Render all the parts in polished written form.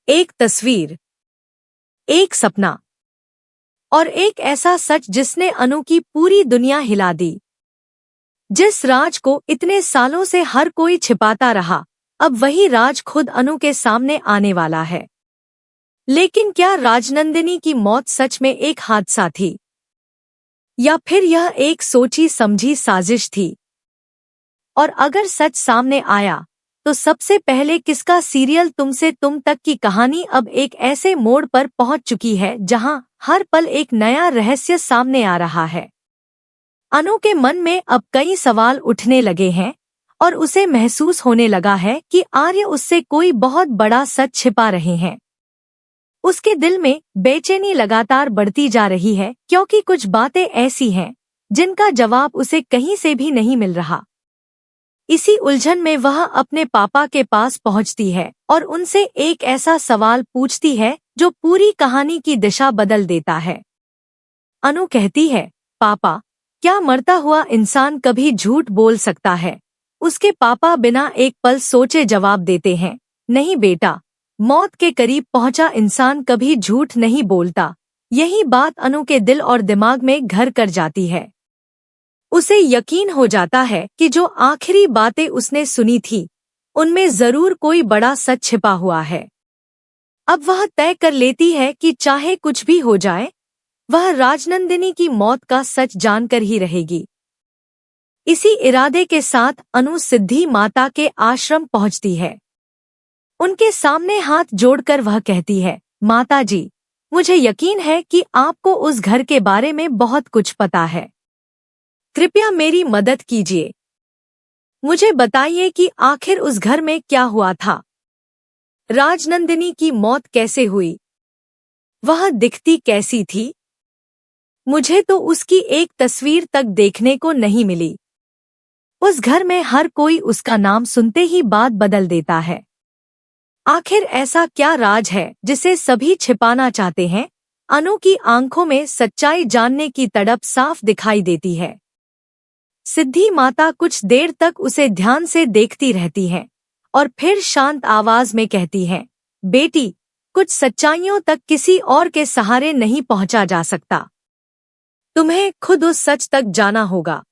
एक तस्वीर, एक सपना और एक ऐसा सच जिसने अनु की पूरी दुनिया हिला दी। जिस राज को इतने सालों से हर कोई छिपाता रहा, अब वही राज खुद अनु के सामने आने वाला है। लेकिन क्या राजनंदिनी की मौत सच में एक हादसा थी, या फिर यह एक सोची समझी साजिश थी? और अगर सच सामने आया तो सबसे पहले किसका सीरियल तुमसे तुम तक की कहानी अब एक ऐसे मोड़ पर पहुंच चुकी है जहां हर पल एक नया रहस्य सामने आ रहा है। अनु के मन में अब कई सवाल उठने लगे हैं और उसे महसूस होने लगा है कि आर्य उससे कोई बहुत बड़ा सच छिपा रहे हैं। उसके दिल में बेचैनी लगातार बढ़ती जा रही है, क्योंकि कुछ बातें ऐसी हैं जिनका जवाब उसे कहीं से भी नहीं मिल रहा। इसी उलझन में वह अपने पापा के पास पहुंचती है और उनसे एक ऐसा सवाल पूछती है जो पूरी कहानी की दिशा बदल देता है। अनु कहती है, पापा, क्या मरता हुआ इंसान कभी झूठ बोल सकता है? उसके पापा बिना एक पल सोचे जवाब देते हैं, नहीं बेटा, मौत के करीब पहुंचा इंसान कभी झूठ नहीं बोलता। यही बात अनु के दिल और दिमाग में घर कर जाती है। उसे यकीन हो जाता है कि जो आखिरी बातें उसने सुनी थी उनमें जरूर कोई बड़ा सच छिपा हुआ है। अब वह तय कर लेती है कि चाहे कुछ भी हो जाए, वह राजनंदिनी की मौत का सच जानकर ही रहेगी। इसी इरादे के साथ अनु सिद्धि माता के आश्रम पहुंचती है। उनके सामने हाथ जोड़कर वह कहती है, माता जी, मुझे यकीन है कि आपको उस घर के बारे में बहुत कुछ पता है। कृपया मेरी मदद कीजिए। मुझे बताइए कि आखिर उस घर में क्या हुआ था। राजनंदिनी की मौत कैसे हुई? वह दिखती कैसी थी? मुझे तो उसकी एक तस्वीर तक देखने को नहीं मिली। उस घर में हर कोई उसका नाम सुनते ही बात बदल देता है। आखिर ऐसा क्या राज है जिसे सभी छिपाना चाहते हैं? अनु की आंखों में सच्चाई जानने की तड़प साफ दिखाई देती है। सिद्धि माता कुछ देर तक उसे ध्यान से देखती रहती है और फिर शांत आवाज में कहती है, बेटी, कुछ सच्चाइयों तक किसी और के सहारे नहीं पहुंचा जा सकता। तुम्हें खुद उस सच तक जाना होगा।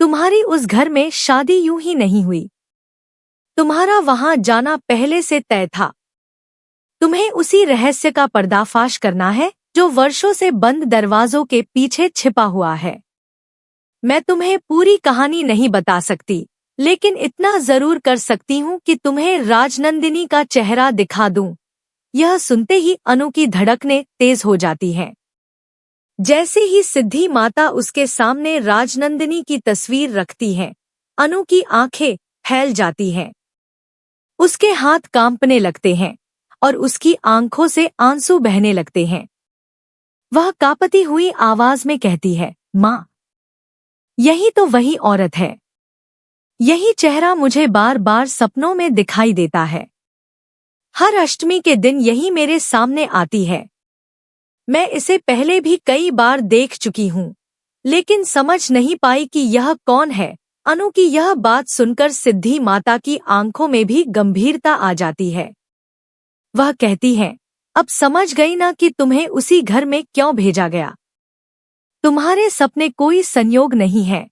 तुम्हारी उस घर में शादी यूं ही नहीं हुई। तुम्हारा वहां जाना पहले से तय था। तुम्हें उसी रहस्य का पर्दाफाश करना है जो वर्षों से बंद दरवाजों के पीछे छिपा हुआ है। मैं तुम्हें पूरी कहानी नहीं बता सकती, लेकिन इतना जरूर कर सकती हूँ कि तुम्हें राजनंदिनी का चेहरा दिखा दूं। यह सुनते ही अनु की धड़कनें तेज हो जाती हैं। जैसे ही सिद्धि माता उसके सामने राजनंदिनी की तस्वीर रखती है, अनु की आंखें फैल जाती हैं। उसके हाथ कांपने लगते हैं और उसकी आंखों से आंसू बहने लगते हैं। वह कांपती हुई आवाज में कहती है, माँ, यही तो वही औरत है। यही चेहरा मुझे बार बार सपनों में दिखाई देता है। हर अष्टमी के दिन यही मेरे सामने आती है। मैं इसे पहले भी कई बार देख चुकी हूँ, लेकिन समझ नहीं पाई कि यह कौन है। अनु की यह बात सुनकर सिद्धि माता की आंखों में भी गंभीरता आ जाती है। वह कहती है, अब समझ गई ना कि तुम्हें उसी घर में क्यों भेजा गया। तुम्हारे सपने कोई संयोग नहीं है।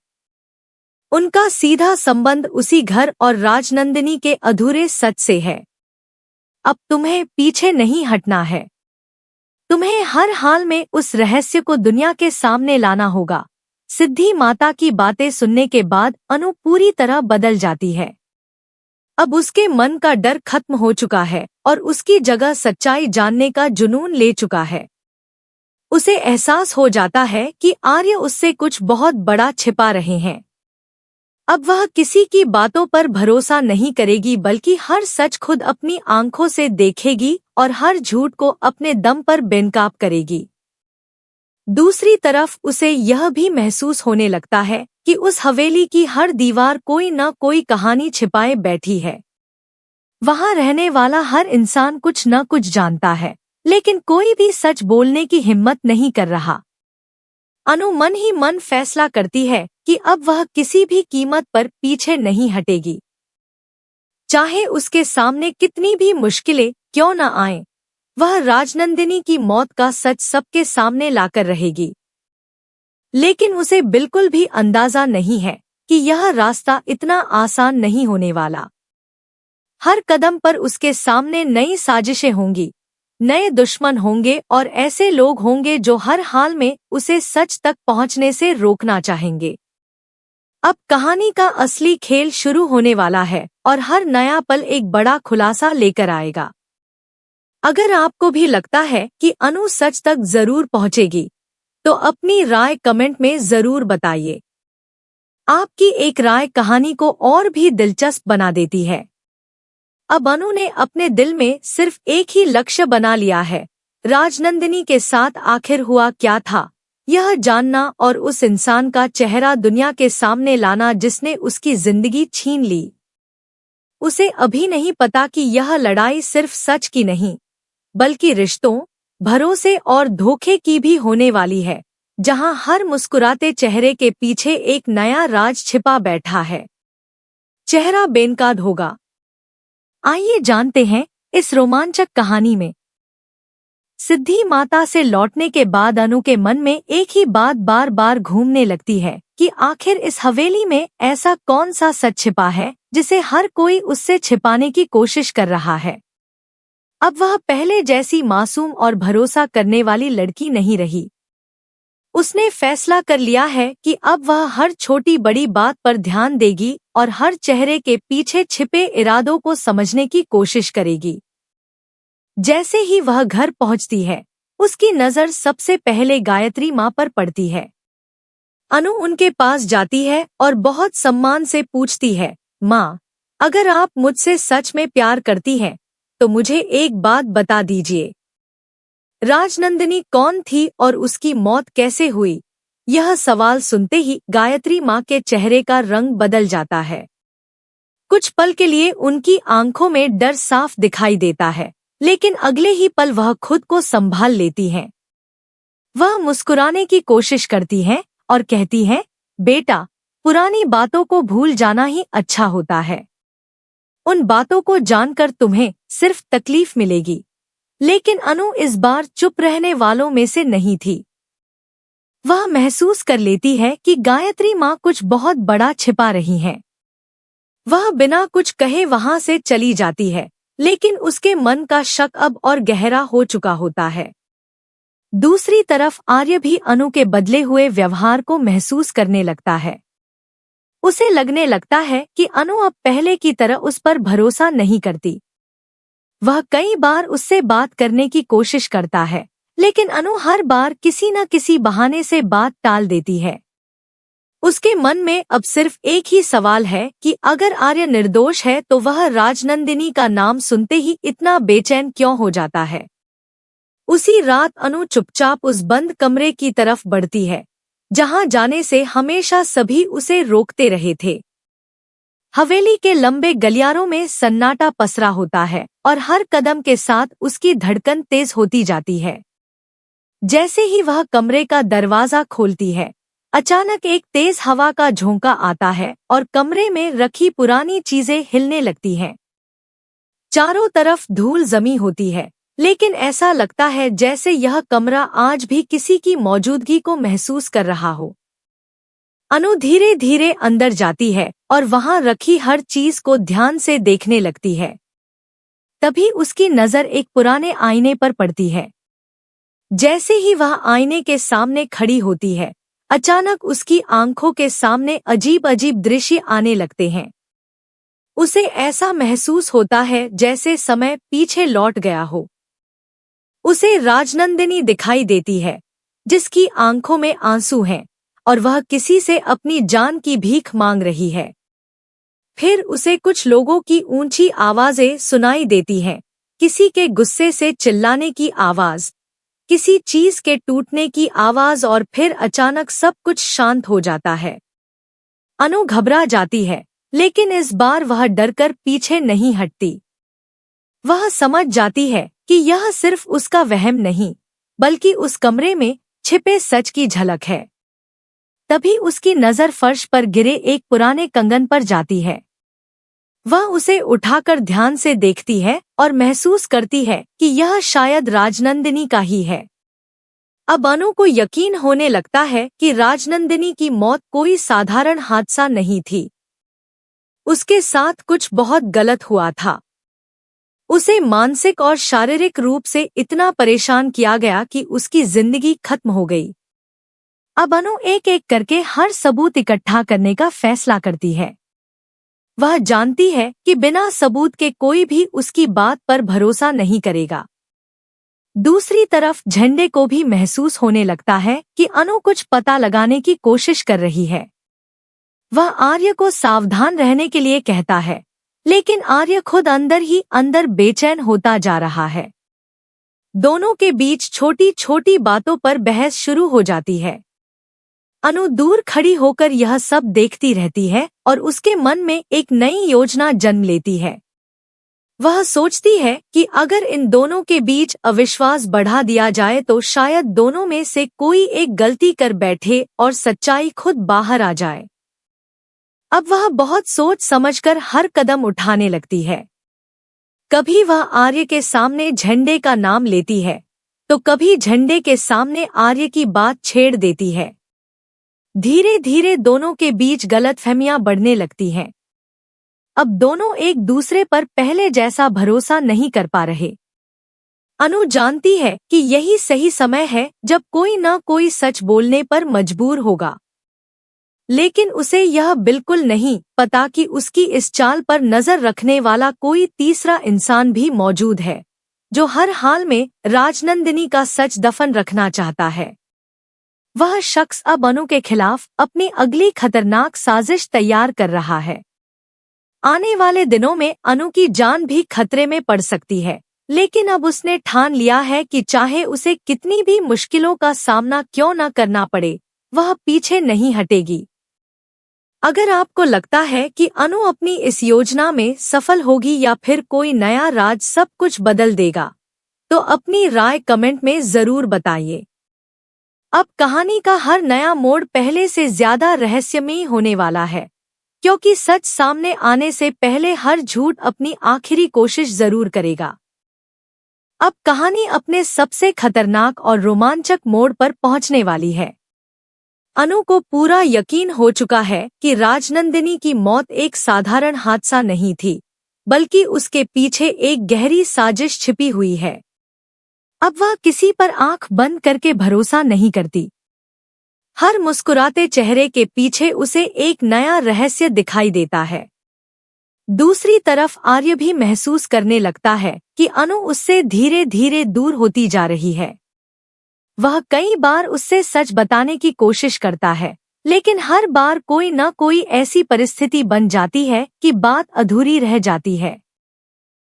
उनका सीधा संबंध उसी घर और राजनंदिनी के अधूरे सच से है। अब तुम्हें पीछे नहीं हटना है। तुम्हें हर हाल में उस रहस्य को दुनिया के सामने लाना होगा। सिद्धि माता की बातें सुनने के बाद अनु पूरी तरह बदल जाती है। अब उसके मन का डर खत्म हो चुका है और उसकी जगह सच्चाई जानने का जुनून ले चुका है। उसे एहसास हो जाता है कि आर्य उससे कुछ बहुत बड़ा छिपा रहे हैं। अब वह किसी की बातों पर भरोसा नहीं करेगी, बल्कि हर सच खुद अपनी आंखों से देखेगी और हर झूठ को अपने दम पर बेनकाब करेगी। दूसरी तरफ उसे यह भी महसूस होने लगता है कि उस हवेली की हर दीवार कोई न कोई कहानी छिपाए बैठी है। वहां रहने वाला हर इंसान कुछ न कुछ जानता है, लेकिन कोई भी सच बोलने की हिम्मत नहीं कर रहा। अनु मन ही मन फैसला करती है कि अब वह किसी भी कीमत पर पीछे नहीं हटेगी। चाहे उसके सामने कितनी भी मुश्किलें क्यों न आए, वह राजनंदिनी की मौत का सच सबके सामने लाकर रहेगी। लेकिन उसे बिल्कुल भी अंदाजा नहीं है कि यह रास्ता इतना आसान नहीं होने वाला। हर कदम पर उसके सामने नई साजिशें होंगी, नए दुश्मन होंगे और ऐसे लोग होंगे जो हर हाल में उसे सच तक पहुंचने से रोकना चाहेंगे। अब कहानी का असली खेल शुरू होने वाला है और हर नया पल एक बड़ा खुलासा लेकर आएगा। अगर आपको भी लगता है कि अनु सच तक जरूर पहुंचेगी, तो अपनी राय कमेंट में जरूर बताइए। आपकी एक राय कहानी को और भी दिलचस्प बना देती है। अब अनु ने अपने दिल में सिर्फ एक ही लक्ष्य बना लिया है, राजनंदिनी के साथ आखिर हुआ क्या था, यह जानना और उस इंसान का चेहरा दुनिया के सामने लाना जिसने उसकी जिंदगी छीन ली। उसे अभी नहीं पता कि यह लड़ाई सिर्फ सच की नहीं, बल्कि रिश्तों, भरोसे और धोखे की भी होने वाली है, जहां हर मुस्कुराते चेहरे के पीछे एक नया राज छिपा बैठा है। चेहरा बेनकाब होगा। आइए जानते हैं इस रोमांचक कहानी में। सिद्धि माता से लौटने के बाद अनु के मन में एक ही बात बार बार घूमने लगती है कि आखिर इस हवेली में ऐसा कौन सा सच छिपा है जिसे हर कोई उससे छिपाने की कोशिश कर रहा है। अब वह पहले जैसी मासूम और भरोसा करने वाली लड़की नहीं रही। उसने फैसला कर लिया है कि अब वह हर छोटी बड़ी बात पर ध्यान देगी और हर चेहरे के पीछे छिपे इरादों को समझने की कोशिश करेगी। जैसे ही वह घर पहुंचती है, उसकी नजर सबसे पहले गायत्री माँ पर पड़ती है। अनु उनके पास जाती है और बहुत सम्मान से पूछती है, माँ, अगर आप मुझसे सच में प्यार करती हैं, तो मुझे एक बात बता दीजिए। राजनंदिनी कौन थी और उसकी मौत कैसे हुई? यह सवाल सुनते ही गायत्री माँ के चेहरे का रंग बदल जाता है। कुछ पल के लिए उनकी आंखों में डर साफ दिखाई देता है, लेकिन अगले ही पल वह खुद को संभाल लेती हैं। वह मुस्कुराने की कोशिश करती हैं और कहती हैं, बेटा, पुरानी बातों को भूल जाना ही अच्छा होता है। उन बातों को जानकर तुम्हें सिर्फ तकलीफ मिलेगी। लेकिन अनु इस बार चुप रहने वालों में से नहीं थी। वह महसूस कर लेती है कि गायत्री माँ कुछ बहुत बड़ा छिपा रही हैं। वह बिना कुछ कहे वहां से चली जाती है, लेकिन उसके मन का शक अब और गहरा हो चुका होता है। दूसरी तरफ आर्य भी अनु के बदले हुए व्यवहार को महसूस करने लगता है। उसे लगने लगता है कि अनु अब पहले की तरह उस पर भरोसा नहीं करती। वह कई बार उससे बात करने की कोशिश करता है, लेकिन अनु हर बार किसी न किसी बहाने से बात टाल देती है। उसके मन में अब सिर्फ एक ही सवाल है कि अगर आर्य निर्दोष है तो वह राजनंदिनी का नाम सुनते ही इतना बेचैन क्यों हो जाता है। उसी रात अनु चुपचाप उस बंद कमरे की तरफ बढ़ती है, जहां जाने से हमेशा सभी उसे रोकते रहे थे। हवेली के लंबे गलियारों में सन्नाटा पसरा होता है और हर कदम के साथ उसकी धड़कन तेज होती जाती है। जैसे ही वह कमरे का दरवाजा खोलती है, अचानक एक तेज हवा का झोंका आता है और कमरे में रखी पुरानी चीजें हिलने लगती हैं। चारों तरफ धूल जमी होती है, लेकिन ऐसा लगता है जैसे यह कमरा आज भी किसी की मौजूदगी को महसूस कर रहा हो। अनु धीरे धीरे अंदर जाती है और वहां रखी हर चीज को ध्यान से देखने लगती है। तभी उसकी नजर एक पुराने आईने पर पड़ती है। जैसे ही वह आईने के सामने खड़ी होती है, अचानक उसकी आंखों के सामने अजीब अजीब दृश्य आने लगते हैं। उसे ऐसा महसूस होता है जैसे समय पीछे लौट गया हो। उसे राजनंदिनी दिखाई देती है, जिसकी आंखों में आंसू हैं और वह किसी से अपनी जान की भीख मांग रही है। फिर उसे कुछ लोगों की ऊंची आवाजें सुनाई देती हैं, किसी के गुस्से से चिल्लाने की आवाज, किसी चीज के टूटने की आवाज और फिर अचानक सब कुछ शांत हो जाता है। अनु घबरा जाती है, लेकिन इस बार वह डरकर पीछे नहीं हटती। वह समझ जाती है कि यह सिर्फ उसका वहम नहीं, बल्कि उस कमरे में छिपे सच की झलक है। तभी उसकी नजर फर्श पर गिरे एक पुराने कंगन पर जाती है। वह उसे उठाकर ध्यान से देखती है और महसूस करती है कि यह शायद राजनंदिनी का ही है। अब अनु को यकीन होने लगता है कि राजनंदिनी की मौत कोई साधारण हादसा नहीं थी। उसके साथ कुछ बहुत गलत हुआ था। उसे मानसिक और शारीरिक रूप से इतना परेशान किया गया कि उसकी जिंदगी खत्म हो गई। अब अनु एक एक करके हर सबूत इकट्ठा करने का फैसला करती है। वह जानती है कि बिना सबूत के कोई भी उसकी बात पर भरोसा नहीं करेगा। दूसरी तरफ झंडे को भी महसूस होने लगता है कि अनु कुछ पता लगाने की कोशिश कर रही है। वह आर्य को सावधान रहने के लिए कहता है, लेकिन आर्य खुद अंदर ही अंदर बेचैन होता जा रहा है। दोनों के बीच छोटी छोटी बातों पर बहस शुरू हो जाती है। अनु दूर खड़ी होकर यह सब देखती रहती है और उसके मन में एक नई योजना जन्म लेती है। वह सोचती है कि अगर इन दोनों के बीच अविश्वास बढ़ा दिया जाए तो शायद दोनों में से कोई एक गलती कर बैठे और सच्चाई खुद बाहर आ जाए। अब वह बहुत सोच समझकर हर कदम उठाने लगती है। कभी वह आर्य के सामने झंडे का नाम लेती है, तो कभी झंडे के सामने आर्य की बात छेड़ देती है। धीरे धीरे दोनों के बीच गलतफहमियां बढ़ने लगती हैं। अब दोनों एक दूसरे पर पहले जैसा भरोसा नहीं कर पा रहे। अनु जानती है कि यही सही समय है जब कोई न कोई सच बोलने पर मजबूर होगा, लेकिन उसे यह बिल्कुल नहीं पता कि उसकी इस चाल पर नजर रखने वाला कोई तीसरा इंसान भी मौजूद है, जो हर हाल में राजनंदिनी का सच दफन रखना चाहता है। वह शख्स अब अनु के खिलाफ अपनी अगली खतरनाक साजिश तैयार कर रहा है। आने वाले दिनों में अनु की जान भी खतरे में पड़ सकती है, लेकिन अब उसने ठान लिया है कि चाहे उसे कितनी भी मुश्किलों का सामना क्यों न करना पड़े, वह पीछे नहीं हटेगी। अगर आपको लगता है कि अनु अपनी इस योजना में सफल होगी या फिर कोई नया राज सब कुछ बदल देगा, तो अपनी राय कमेंट में जरूर बताइए। अब कहानी का हर नया मोड़ पहले से ज्यादा रहस्यमयी होने वाला है, क्योंकि सच सामने आने से पहले हर झूठ अपनी आखिरी कोशिश जरूर करेगा। अब कहानी अपने सबसे खतरनाक और रोमांचक मोड़ पर पहुंचने वाली है। अनु को पूरा यकीन हो चुका है कि राजनंदिनी की मौत एक साधारण हादसा नहीं थी, बल्कि उसके पीछे एक गहरी साजिश छिपी हुई है। अब वह किसी पर आंख बंद करके भरोसा नहीं करती। हर मुस्कुराते चेहरे के पीछे उसे एक नया रहस्य दिखाई देता है। दूसरी तरफ आर्य भी महसूस करने लगता है कि अनु उससे धीरे धीरे दूर होती जा रही है। वह कई बार उससे सच बताने की कोशिश करता है, लेकिन हर बार कोई न कोई ऐसी परिस्थिति बन जाती है कि बात अधूरी रह जाती है।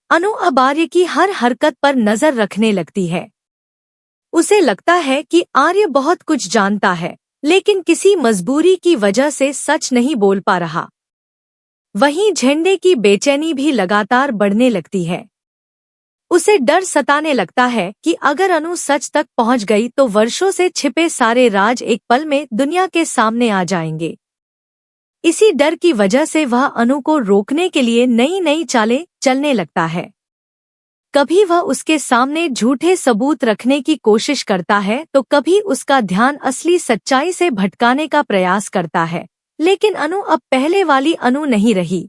अनु अब आर्य की हर हरकत पर नजर रखने लगती है। उसे लगता है कि आर्य बहुत कुछ जानता है, लेकिन किसी मजबूरी की वजह से सच नहीं बोल पा रहा। वहीं झंडे की बेचैनी भी लगातार बढ़ने लगती है। उसे डर सताने लगता है कि अगर अनु सच तक पहुंच गई तो वर्षों से छिपे सारे राज एक पल में दुनिया के सामने आ जाएंगे। इसी डर की वजह से वह अनु को रोकने के लिए नई नई चालें चलने लगता है। कभी वह उसके सामने झूठे सबूत रखने की कोशिश करता है, तो कभी उसका ध्यान असली सच्चाई से भटकाने का प्रयास करता है, लेकिन अनु अब पहले वाली अनु नहीं रही।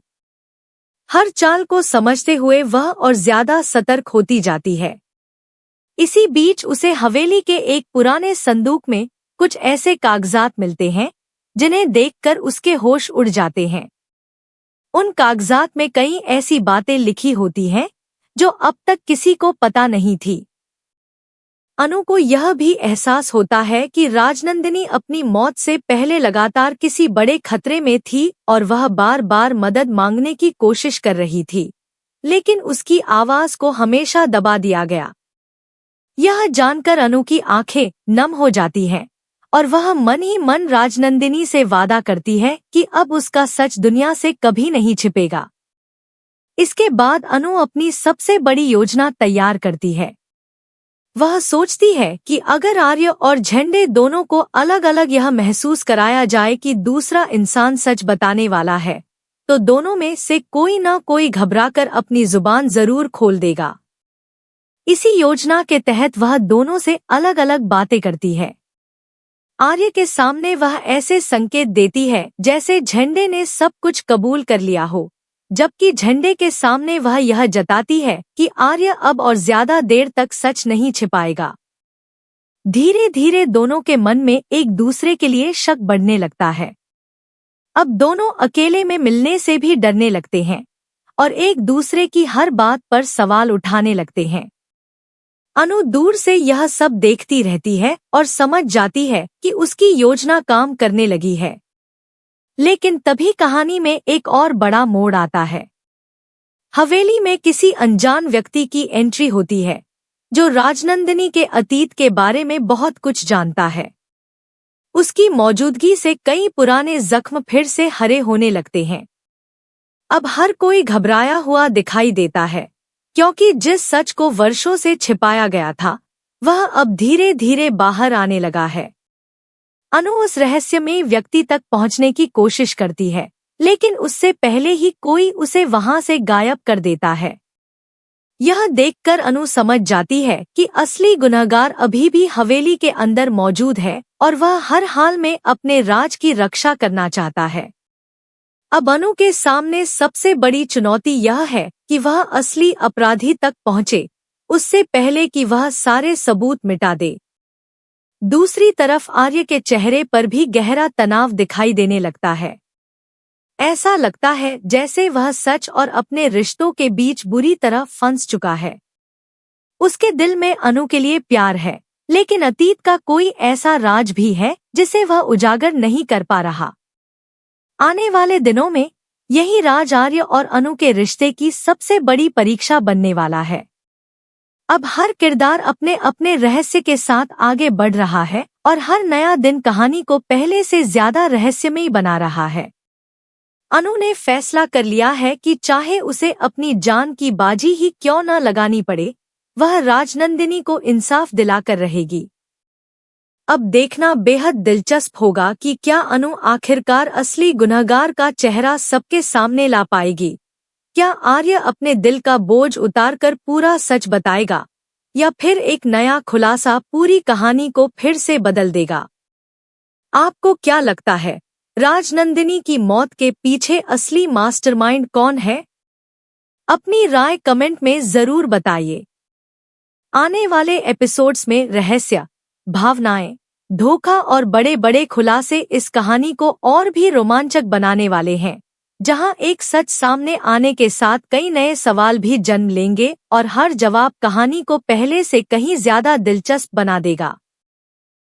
हर चाल को समझते हुए वह और ज्यादा सतर्क होती जाती है। इसी बीच उसे हवेली के एक पुराने संदूक में कुछ ऐसे कागजात मिलते हैं जिन्हें देखकर उसके होश उड़ जाते हैं। उन कागजात में कई ऐसी बातें लिखी होती हैं जो अब तक किसी को पता नहीं थी। अनु को यह भी एहसास होता है कि राजनंदिनी अपनी मौत से पहले लगातार किसी बड़े खतरे में थी और वह बार बार मदद मांगने की कोशिश कर रही थी, लेकिन उसकी आवाज को हमेशा दबा दिया गया। यह जानकर अनु की आंखें नम हो जाती हैं और वह मन ही मन राजनंदिनी से वादा करती है कि अब उसका सच दुनिया से कभी नहीं छिपेगा। इसके बाद अनु अपनी सबसे बड़ी योजना तैयार करती है। वह सोचती है कि अगर आर्य और झंडे दोनों को अलग अलग यह महसूस कराया जाए कि दूसरा इंसान सच बताने वाला है, तो दोनों में से कोई ना कोई घबराकर अपनी जुबान जरूर खोल देगा। इसी योजना के तहत वह दोनों से अलग अलग बातें करती है। आर्य के सामने वह ऐसे संकेत देती है जैसे झंडे ने सब कुछ कबूल कर लिया हो, जबकि झंडे के सामने वह यह जताती है कि आर्य अब और ज्यादा देर तक सच नहीं छिपाएगा। धीरे धीरे दोनों के मन में एक दूसरे के लिए शक बढ़ने लगता है। अब दोनों अकेले में मिलने से भी डरने लगते हैं और एक दूसरे की हर बात पर सवाल उठाने लगते हैं। अनु दूर से यह सब देखती रहती है और समझ जाती है कि उसकी योजना काम करने लगी है। लेकिन तभी कहानी में एक और बड़ा मोड़ आता है। हवेली में किसी अनजान व्यक्ति की एंट्री होती है जो राजनंदिनी के अतीत के बारे में बहुत कुछ जानता है। उसकी मौजूदगी से कई पुराने जख्म फिर से हरे होने लगते हैं। अब हर कोई घबराया हुआ दिखाई देता है, क्योंकि जिस सच को वर्षों से छिपाया गया था वह अब धीरे धीरे बाहर आने लगा है। अनु उस रहस्यमयी व्यक्ति तक पहुंचने की कोशिश करती है, लेकिन उससे पहले ही कोई उसे वहां से गायब कर देता है। यह देखकर अनु समझ जाती है कि असली गुनहगार अभी भी हवेली के अंदर मौजूद है और वह हर हाल में अपने राज की रक्षा करना चाहता है। अब अनु के सामने सबसे बड़ी चुनौती यह है कि वह असली अपराधी तक पहुंचे उससे पहले कि वह सारे सबूत मिटा दे। दूसरी तरफ आर्य के चेहरे पर भी गहरा तनाव दिखाई देने लगता है। ऐसा लगता है जैसे वह सच और अपने रिश्तों के बीच बुरी तरह फंस चुका है। उसके दिल में अनु के लिए प्यार है, लेकिन अतीत का कोई ऐसा राज भी है जिसे वह उजागर नहीं कर पा रहा। आने वाले दिनों में यही राज आर्य और अनु के रिश्ते की सबसे बड़ी परीक्षा बनने वाला है। अब हर किरदार अपने अपने रहस्य के साथ आगे बढ़ रहा है और हर नया दिन कहानी को पहले से ज्यादा रहस्यमयी बना रहा है। अनु ने फैसला कर लिया है कि चाहे उसे अपनी जान की बाजी ही क्यों न लगानी पड़े, वह राजनंदिनी को इंसाफ दिलाकर रहेगी। अब देखना बेहद दिलचस्प होगा कि क्या अनु आखिरकार असली गुनहगार का चेहरा सबके सामने ला पाएगी। क्या आर्य अपने दिल का बोझ उतारकर पूरा सच बताएगा या फिर एक नया खुलासा पूरी कहानी को फिर से बदल देगा। आपको क्या लगता है, राजनंदिनी की मौत के पीछे असली मास्टरमाइंड कौन है? अपनी राय कमेंट में जरूर बताइए। आने वाले एपिसोड्स में रहस्य, भावनाएं, धोखा और बड़े बड़े खुलासे इस कहानी को और भी रोमांचक बनाने वाले हैं, जहां एक सच सामने आने के साथ कई नए सवाल भी जन्म लेंगे और हर जवाब कहानी को पहले से कहीं ज्यादा दिलचस्प बना देगा।